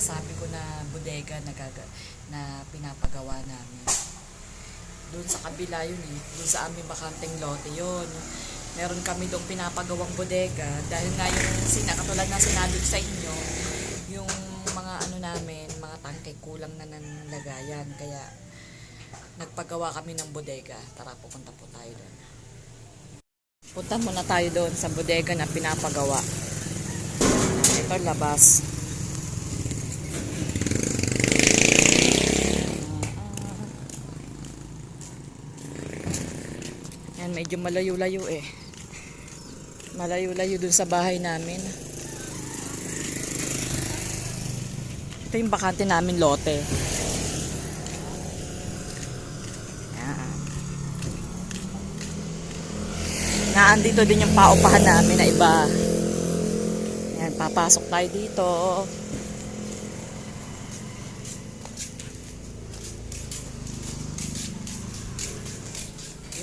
sinasabi ko na bodega na pinapagawa namin. Doon sa kabila yun eh. Doon sa aming bakanteng lote yun. Meron kami doon pinapagawang bodega dahil nga yung katulad na sinabi ko sa inyo, yung mga ano namin, mga tangke kulang na ng lagayan. Kaya nagpagawa kami ng bodega. Tara, pupunta po tayo doon. Punta muna tayo doon sa bodega na pinapagawa. Ito labas. Yan, medyo malayo-layo eh. Malayo-layo dun sa bahay namin. Ito yung bakante namin lote. Yan. Naandito din yung paupahan namin na iba. Yan, papasok tayo dito.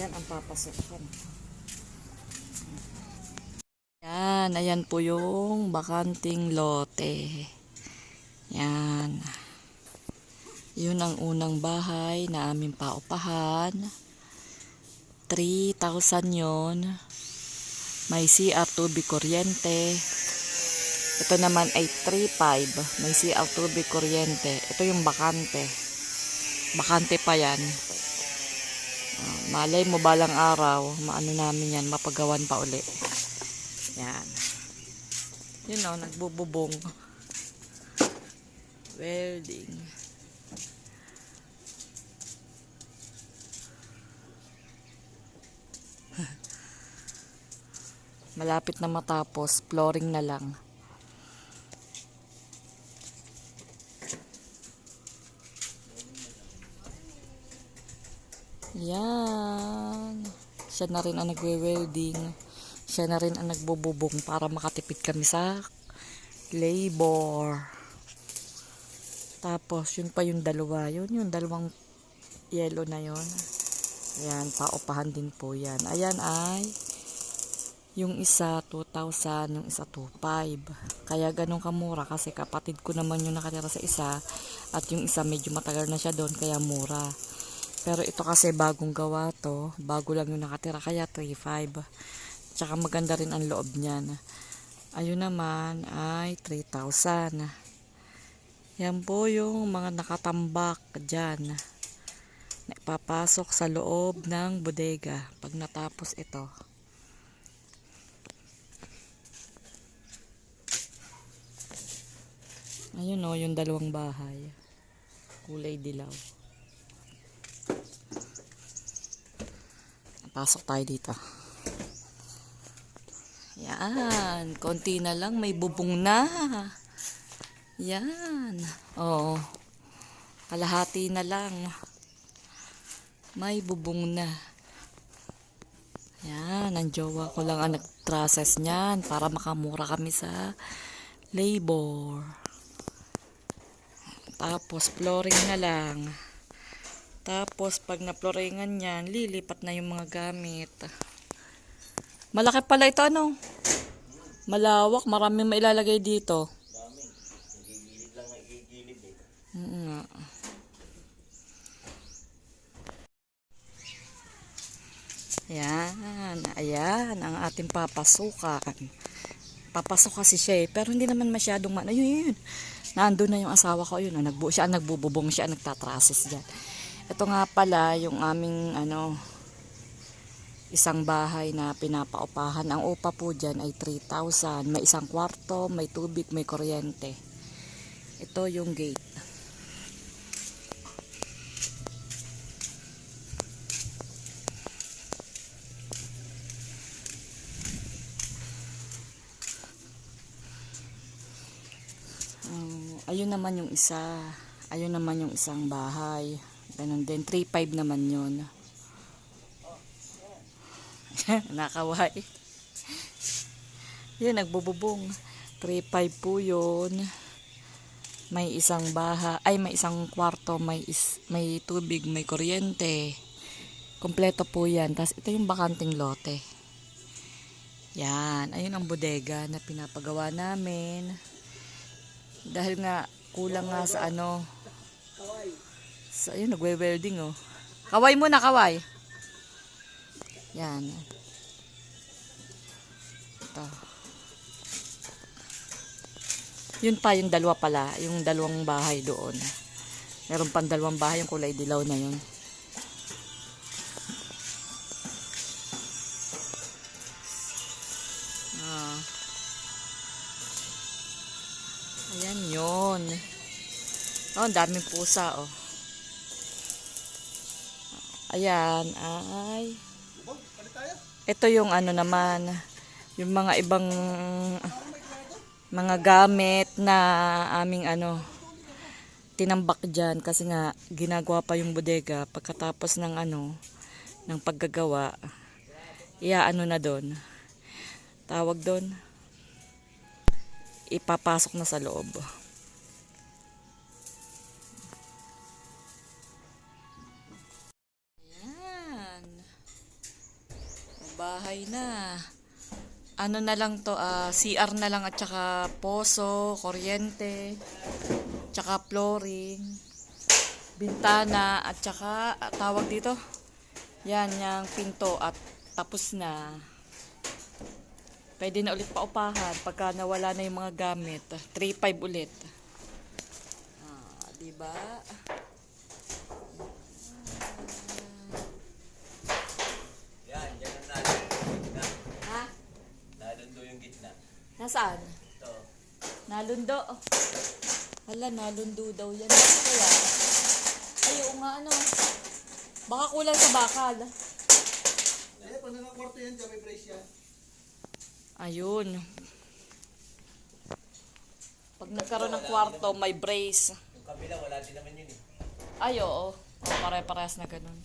Yan ang papasukan. Yan, ayan po yung bakanting lote. Yan. Yun ang unang bahay na aming paupahan. 3,000 yun. May CR tubig kuryente. Ito naman ay 3,500. May CR tubig kuryente. Ito yung bakante. Bakante pa yan. Malay mo balang araw, maano namin yan, mapagawan pa uli. Yan. Yun o, nagbububong. Welding. Malapit na matapos, flooring na lang. Yan. Siya na rin ang nagwe-welding. Siya na rin ang nagbububong para makatipid kami sa labor. Tapos, yun pa yung dalawa. Yun yung dalawang yellow na yun. Yan, paupahan din po yan. Ayan ay yung isa 2,000, yung isa 2,500. Kaya ganun kamura kasi kapatid ko naman yung nakatira sa isa at yung isa medyo matagal na siya doon kaya mura. Pero ito kasi bagong gawa to. Bago lang yung nakatira. Kaya 3,500. Tsaka maganda rin ang loob niyan. Ayun naman ay 3,000. Yan po yung mga nakatambak dyan. Papasok sa loob ng bodega. Pag natapos ito. Ayun o, yung dalawang bahay. Kulay dilaw. Pasok tayo dito. Yan. Konti na lang. May bubong na. Yan. Oo. Kalahati na lang. May bubong na. Yan. Ang jowa ko lang ang nag-process niyan para makamura kami sa labor. Tapos flooring na lang. Tapos, pag na-flooringan yan, lilipat na yung mga gamit. Malaki pala ito, ano? Malawak, maraming mailalagay dito. Gigilid lang na igigilid eh. Nga. Ayan, ayan, ang ating papasukan. Papasok kasi siya eh, pero hindi naman masyadong yun. Nandun na yung asawa ko, yun. Siya ang nagbububong, siya ang nagtatrasis dyan. Ito nga pala yung aming isang bahay na pinapaupahan. Ang upa po dyan ay 3,000. May isang kwarto, may tubig, may kuryente. Ito yung gate. Ayun naman yung isa. Ayun naman yung isang bahay. Ganun din. 3,500 naman yun. Nakaway. Yun, nagbububong. 3,500 po yun. May isang bahay. Ay, may isang kwarto. May tubig, may kuryente. Kompleto po yan. Tapos ito yung bakanting lote. Yan. Ayun ang bodega na pinapagawa namin. Dahil nga Kulang nga sa ano. Sa, ayun, nagwe-welding oh. Kaway muna, kaway. Yan. Ito. Yun pa, yung dalawa pala. Yung dalawang bahay doon. Meron pang dalawang bahay, yung kulay dilaw na yun. Ah. Ayan yun. Oh, ang daming pusa, oh. Ayan, ay. Ito yung ano naman, yung mga ibang mga gamit na aming ano, tinambak dyan kasi nga ginagawa pa yung bodega pagkatapos ng ano, ng paggagawa. Ano na doon. Tawag doon. Ipapasok na sa loob. Ayan. Bahay na. Ano na lang to, CR na lang at saka poso, kuryente, tsaka flooring, bintana at saka tawag dito. Yan, yung pinto at tapos na. Pwede na ulit paupahan pagka nawala na yung mga gamit. 3.5 ulit. Diba? Yan, yan ang nalundo yung gitna. Ha? Nalundo yung gitna. Nasaan? Ito. Nalundo. Hala, nalundo daw yan. Bakit kaya? Ay, oo nga ano. Baka kulang sa bakal. Pag nakakwarto yan, dyan may brace yan. Ayun. Pag nagkaroon ng kwarto, may brace. Yung kabila, wala din naman yun eh. Ay, oo. Pare-parehas na ganun.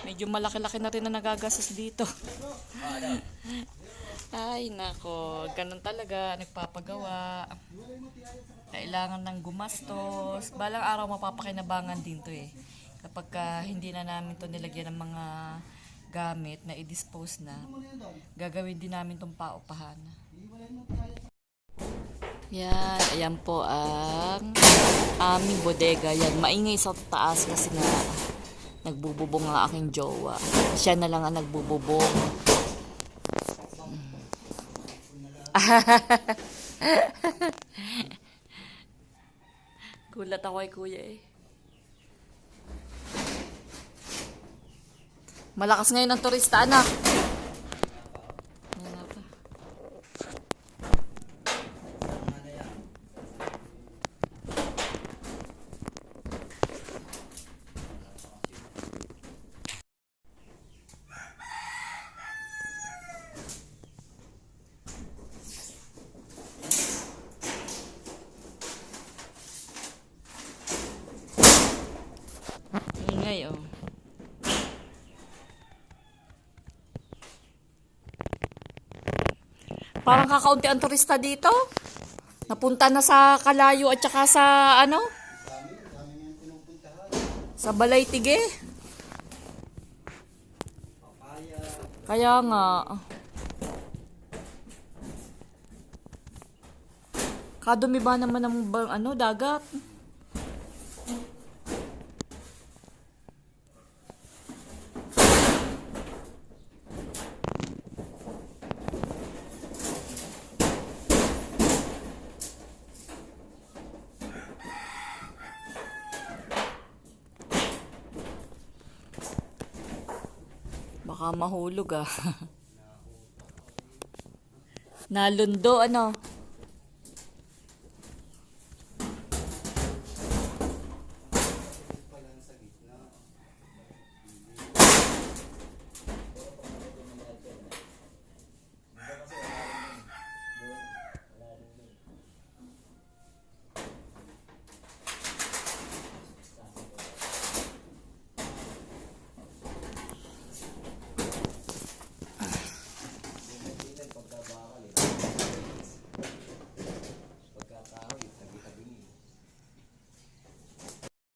Medyo malaki-laki na rin na nagagastos dito. Ay, nako. Ganun talaga. Nagpapagawa. Kailangan ng gumastos. Balang araw mapapakinabangan din to eh. Kapag hindi na namin to nilagyan ng mga gamit na i-dispose na, gagawin din namin tong paupahan. Yan, ayan po ang aming bodega. Yan, maingay sa taas kasi nga nagbububong ang aking jowa. Siya na lang ang nagbububong. Gulat ako kay kuya eh. Malakas ngayon ang turista, anak. Yan nga pa. Ingay, oh. Parang kakaunti ang turista dito. Napunta na sa Kalayo at saka sa ano? Sa Balaytige. Kaya nga. Kadumi ba naman ng ano, dagat? Baka mahulog ah. Nalundo ano?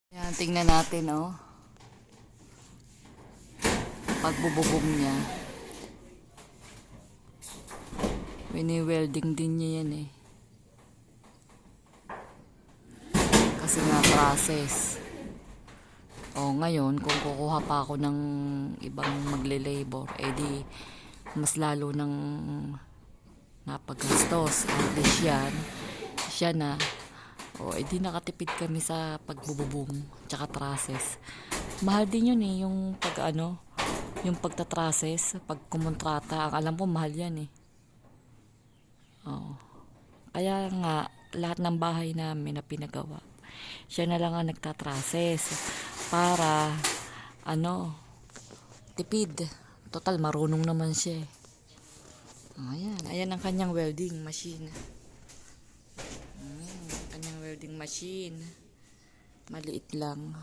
Yan, tingnan natin, oh. Pagbububog niya. Wini-welding din niya yan, eh. Kasi nga process. O ngayon, kung kukuha pa ako ng ibang magle-labor, edi mas lalo ng napagastos. At least yan, siya na. O edi nakatipid kami sa pagbububong tsaka process. Mahal din yun eh, yung pag ano, yung pagtatrases, pag kumontrata. Ang alam ko mahal yan eh. Oo. Kaya nga, lahat ng bahay namin na pinagawa, siya na lang ang nagtatrases para, ano, tipid. Total, marunong naman siya eh. Ayan, ayan ang kanyang welding machine. Kanyang welding machine. Maliit lang.